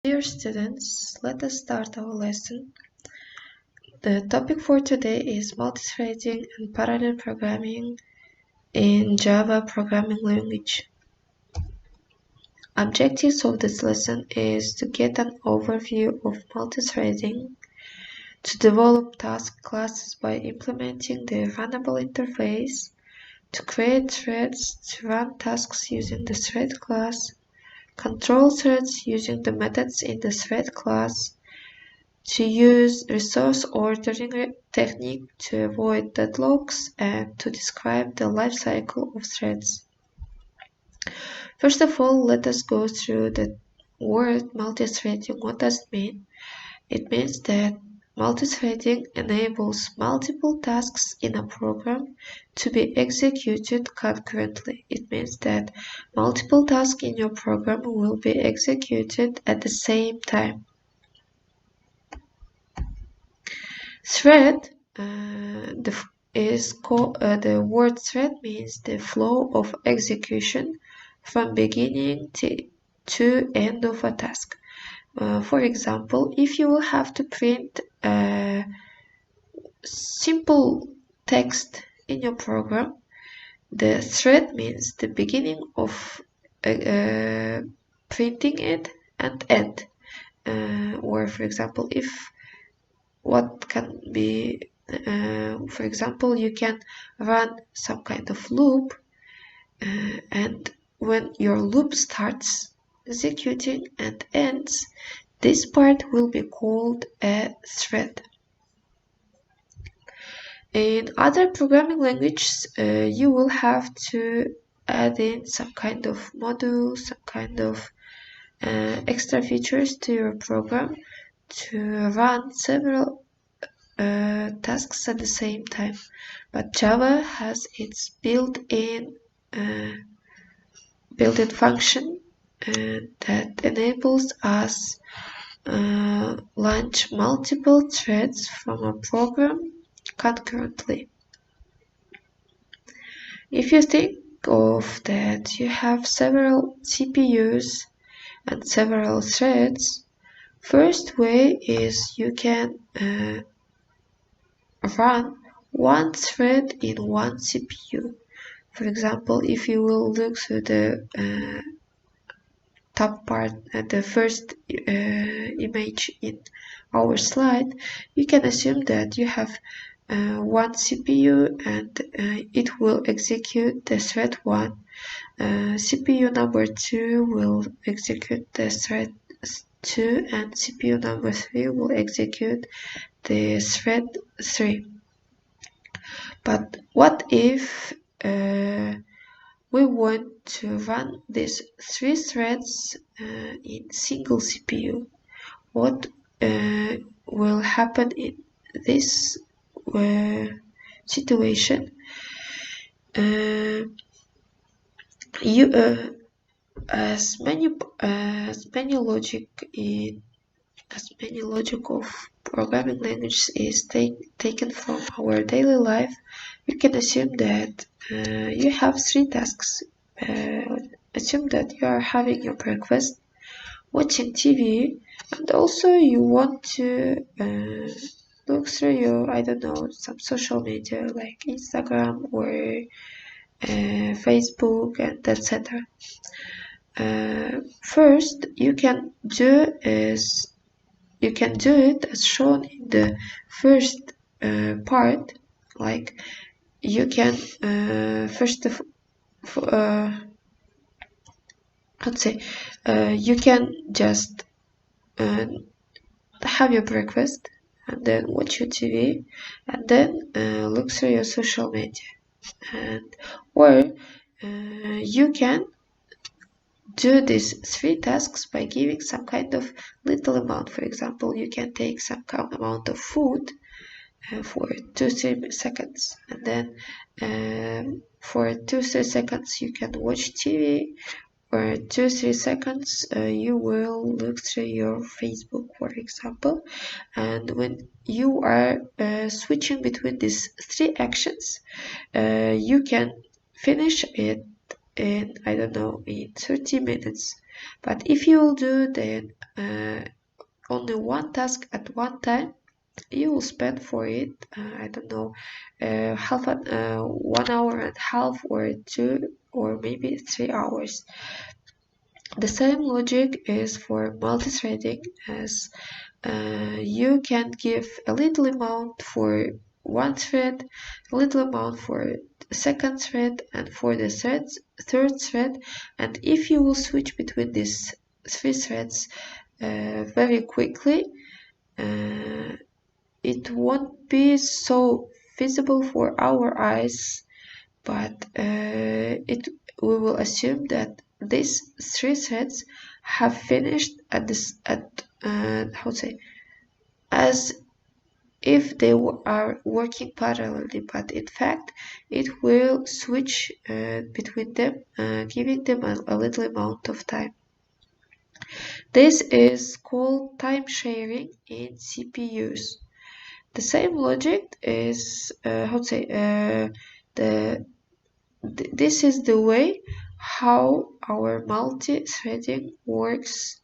Dear students, let us start our lesson. The topic for today is multithreading and parallel programming in Java programming language. Objectives of this lesson is to get an overview of multithreading, to develop task classes by implementing the runnable interface, to create threads to run tasks using the thread class, control threads using the methods in the thread class, to use resource ordering technique to avoid deadlocks, and to describe the life cycle of threads. First of all, let us go through the word multithreading. What does it mean? It means that multithreading enables multiple tasks in a program to be executed concurrently. It means that multiple tasks in your program will be executed at the same time. Thread the word thread means the flow of execution from beginning to end of a task. For example, if you will have to print simple text in your program, the thread means the beginning of printing it and end. Or for example, if what can be, for example, you can run some kind of loop, and when your loop starts executing and ends, this part will be called a thread. In other programming languages, you will have to add in some kind of module, some kind of extra features to your program to run several tasks at the same time, but Java has its built-in function that enables us launch multiple threads from a program concurrently. If you think of that you have several CPUs and several threads, first way is you can run one thread in one CPU. For example, if you will look through the top part at the first image in our slide, you can assume that you have one CPU and it will execute the thread 1. CPU number 2 will execute the thread 2, and CPU number 3 will execute the thread 3. But what if we want to run these 3 threads in single CPU? What will happen in this situation? As many logic of programming languages is taken from our daily life, you can assume that you have 3 tasks. Assume that you are having your breakfast, watching TV, and also you want to look through your, I don't know, some social media like Instagram or Facebook and etc. First, you can do it as shown in the first part. Like you can you can just have your breakfast and then watch your TV and then look through your social media, or you can do these 3 tasks by giving some kind of little amount. For example, you can take some kind of amount of food for 2-3 seconds, and then for 2-3 seconds you can watch TV, or 2-3 seconds you will look through your Facebook, for example. And when you are switching between these 3 actions, you can finish it in, I don't know, in 30 minutes. But if you will do then only one task at one time, you will spend for it, I don't know, 1 hour and a half or 2 or maybe 3 hours. The same logic is for multi-threading, as you can give a little amount for one thread, a little amount for the second thread, and for the third thread. And if you will switch between these three threads very quickly, it won't be so visible for our eyes, but we will assume that these three threads have finished how to say, as if they are working parallelly, but in fact it will switch between them, giving them a little amount of time. This is called time sharing in CPUs. The same logic is this is the way how our multi-threading works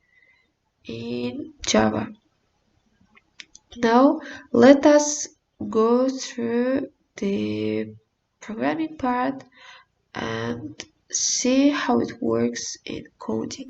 in Java. Now let us go through the programming part and see how it works in coding.